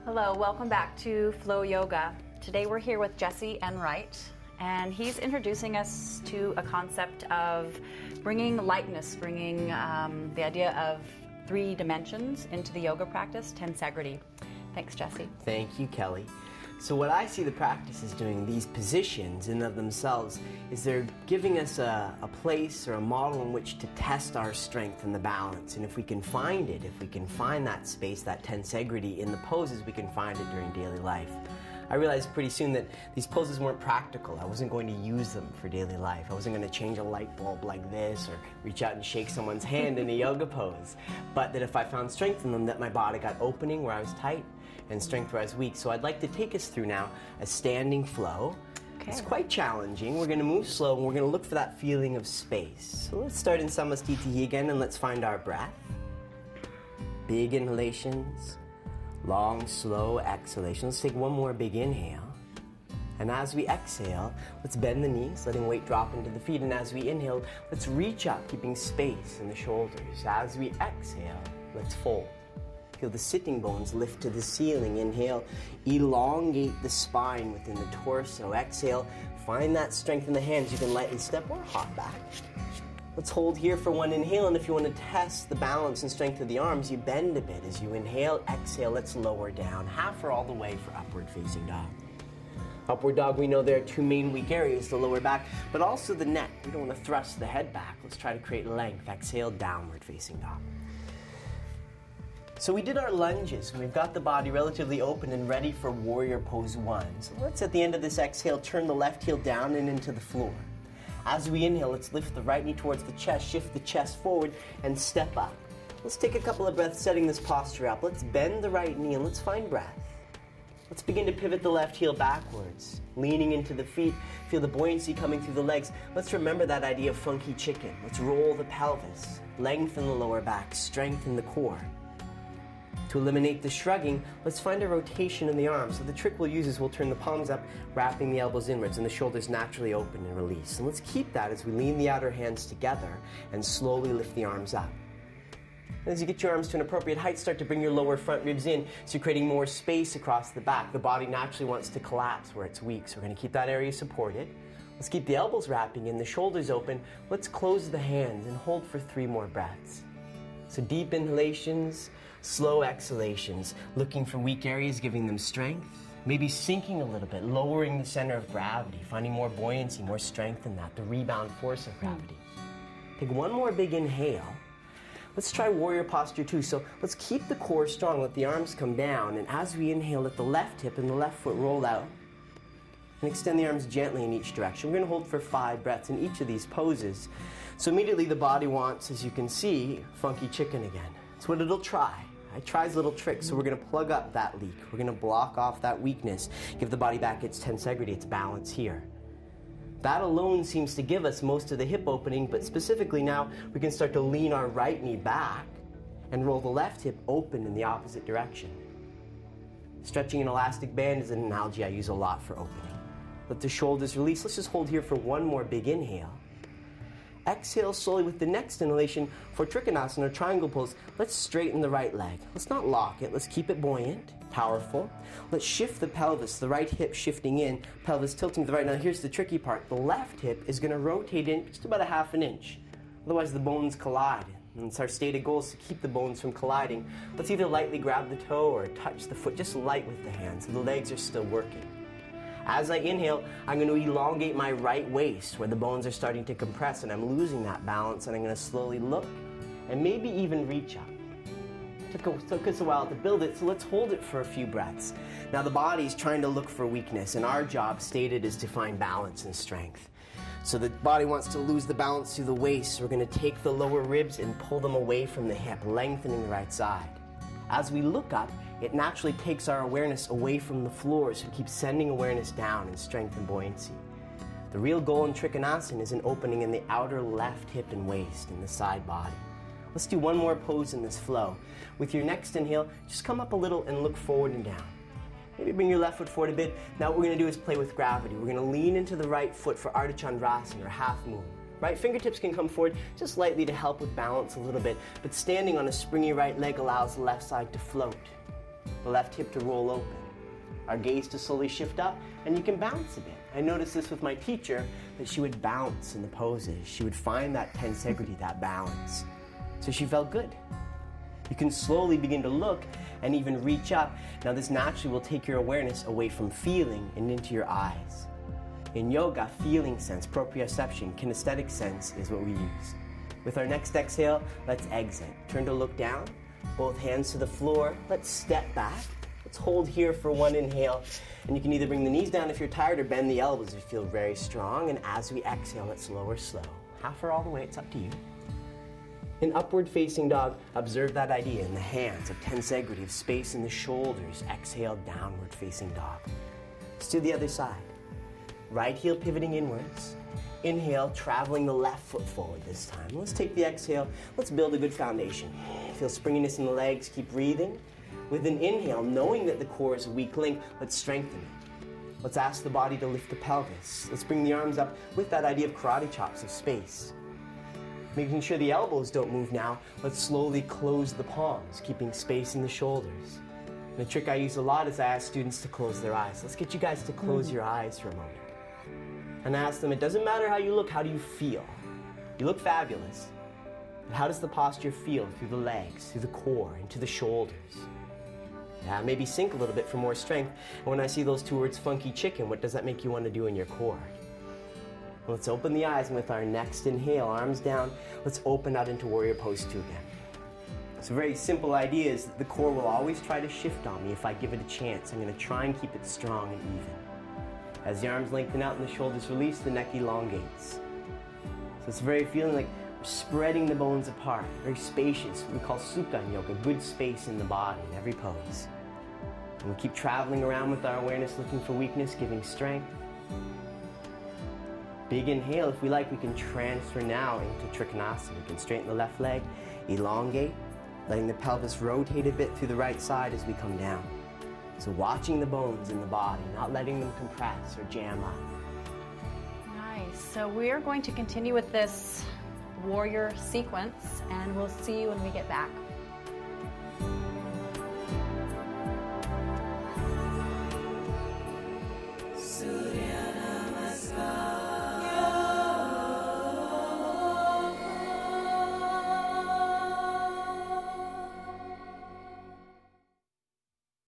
Hello, welcome back to Flow Yoga. Today we're here with Jesse Enright, and he's introducing us to a concept of bringing lightness, bringing the idea of 3 dimensions into the yoga practice, tensegrity. Thanks, Jesse. Thank you, Kelly. So what I see the practice is doing, these positions in and of themselves, is they're giving us a place or a model in which to test our strength and the balance. And if we can find it, if we can find that space, that tensegrity in the poses, we can find it during daily life. I realized pretty soon that these poses weren't practical. I wasn't going to use them for daily life. I wasn't going to change a light bulb like this or reach out and shake someone's hand in a yoga pose. But that if I found strength in them, that my body got opening where I was tight and strength where I was weak. So I'd like to take us through now a standing flow. Okay. It's quite challenging. We're going to move slow and we're going to look for that feeling of space. So let's start in Samastitihi again and let's find our breath. Big inhalations, long, slow exhalations. Let's take one more big inhale. And as we exhale, let's bend the knees, letting weight drop into the feet. And as we inhale, let's reach up, keeping space in the shoulders. As we exhale, let's fold. Feel the sitting bones lift to the ceiling. Inhale, elongate the spine within the torso. Exhale, find that strength in the hands. You can lightly step or hop back. Let's hold here for one inhale, and if you want to test the balance and strength of the arms, you bend a bit. As you inhale, exhale, let's lower down, half or all the way for upward facing dog. Upward dog, we know there are 2 main weak areas, the lower back, but also the neck. We don't want to thrust the head back. Let's try to create length. Exhale, downward facing dog. So we did our lunges, and we've got the body relatively open and ready for warrior pose 1. So let's, at the end of this exhale, turn the left heel down and into the floor. As we inhale, let's lift the right knee towards the chest, shift the chest forward, and step up. Let's take a couple of breaths setting this posture up. Let's bend the right knee and let's find breath. Let's begin to pivot the left heel backwards, leaning into the feet. Feel the buoyancy coming through the legs. Let's remember that idea of funky chicken. Let's roll the pelvis, lengthen the lower back, strengthen the core. To eliminate the shrugging, let's find a rotation in the arms. So the trick we'll use is we'll turn the palms up, wrapping the elbows inwards, and the shoulders naturally open and release. And let's keep that as we lean the outer hands together and slowly lift the arms up. And as you get your arms to an appropriate height, start to bring your lower front ribs in, so you're creating more space across the back. The body naturally wants to collapse where it's weak, so we're going to keep that area supported. Let's keep the elbows wrapping in, the shoulders open. Let's close the hands and hold for 3 more breaths. So deep inhalations, slow exhalations, looking for weak areas, giving them strength, maybe sinking a little bit, lowering the center of gravity, finding more buoyancy, more strength in that, the rebound force of gravity. Take one more big inhale. Let's try warrior posture 2. So let's keep the core strong, let the arms come down, and as we inhale, let the left hip and the left foot roll out, and extend the arms gently in each direction. We're going to hold for 5 breaths in each of these poses. So immediately the body wants, as you can see, funky chicken again. It's what it'll try. It tries little tricks, so we're going to plug up that leak. We're going to block off that weakness, give the body back its tensegrity, its balance here. That alone seems to give us most of the hip opening, but specifically now we can start to lean our right knee back and roll the left hip open in the opposite direction. Stretching an elastic band is an analogy I use a lot for opening. Let the shoulders release. Let's just hold here for one more big inhale. Exhale slowly with the next inhalation for Trikonasana or triangle pose. Let's straighten the right leg. Let's not lock it. Let's keep it buoyant, powerful. Let's shift the pelvis, the right hip shifting in, pelvis tilting to the right. Now here's the tricky part. The left hip is going to rotate in just about a ½ an inch. Otherwise the bones collide. And it's our stated goal is to keep the bones from colliding. Let's either lightly grab the toe or touch the foot, just light with the hands. The legs are still working. As I inhale, I'm going to elongate my right waist where the bones are starting to compress and I'm losing that balance, and I'm going to slowly look and maybe even reach up. It took us a while to build it, so let's hold it for a few breaths. Now the body's trying to look for weakness, and our job stated is to find balance and strength. So the body wants to lose the balance through the waist, so we're going to take the lower ribs and pull them away from the hip, lengthening the right side. As we look up, it naturally takes our awareness away from the floor, so we keep sending awareness down in strength and buoyancy. The real goal in Trikonasana is an opening in the outer left hip and waist in the side body. Let's do one more pose in this flow. With your next inhale, just come up a little and look forward and down. Maybe bring your left foot forward a bit. Now what we're going to do is play with gravity. We're going to lean into the right foot for Ardha Chandrasana or half moon. Right fingertips can come forward just lightly to help with balance a little bit, but standing on a springy right leg allows the left side to float. The left hip to roll open. Our gaze to slowly shift up, and you can bounce a bit. I noticed this with my teacher, that she would bounce in the poses. She would find that tensegrity, that balance. So she felt good. You can slowly begin to look and even reach up. Now this naturally will take your awareness away from feeling and into your eyes. In yoga, feeling sense, proprioception, kinesthetic sense is what we use. With our next exhale, let's exit. Turn to look down, both hands to the floor. Let's step back. Let's hold here for one inhale. And you can either bring the knees down if you're tired or bend the elbows if you feel very strong. And as we exhale, let's lower slow. Half or all the way, it's up to you. In upward facing dog, observe that idea in the hands of tensegrity, of space in the shoulders. Exhale, downward facing dog. Let's do the other side. Right heel pivoting inwards. Inhale, traveling the left foot forward this time. Let's take the exhale. Let's build a good foundation. Feel springiness in the legs. Keep breathing. With an inhale, knowing that the core is a weak link, let's strengthen it. Let's ask the body to lift the pelvis. Let's bring the arms up with that idea of karate chops of space. Making sure the elbows don't move now, let's slowly close the palms, keeping space in the shoulders. And a trick I use a lot is I ask students to close their eyes. Let's get you guys to close your eyes for a moment. And I ask them, it doesn't matter how you look, how do you feel? You look fabulous. But how does the posture feel through the legs, through the core, into the shoulders? Yeah, maybe sink a little bit for more strength. And when I see those two words, funky chicken, what does that make you want to do in your core? Let's open the eyes, and with our next inhale, arms down, let's open out into warrior pose 2 again. So a very simple idea is that the core will always try to shift on me if I give it a chance. I'm going to try and keep it strong and even. As the arms lengthen out and the shoulders release, the neck elongates. So it's very feeling like we're spreading the bones apart, very spacious, what we call sukha in yoga, good space in the body in every pose. And we keep traveling around with our awareness, looking for weakness, giving strength. Big inhale. If we like, we can transfer now into Trikonasana. We can straighten the left leg, elongate, letting the pelvis rotate a bit through the right side as we come down. So watching the bones in the body, not letting them compress or jam up. Nice. So we're going to continue with this warrior sequence, and we'll see you when we get back.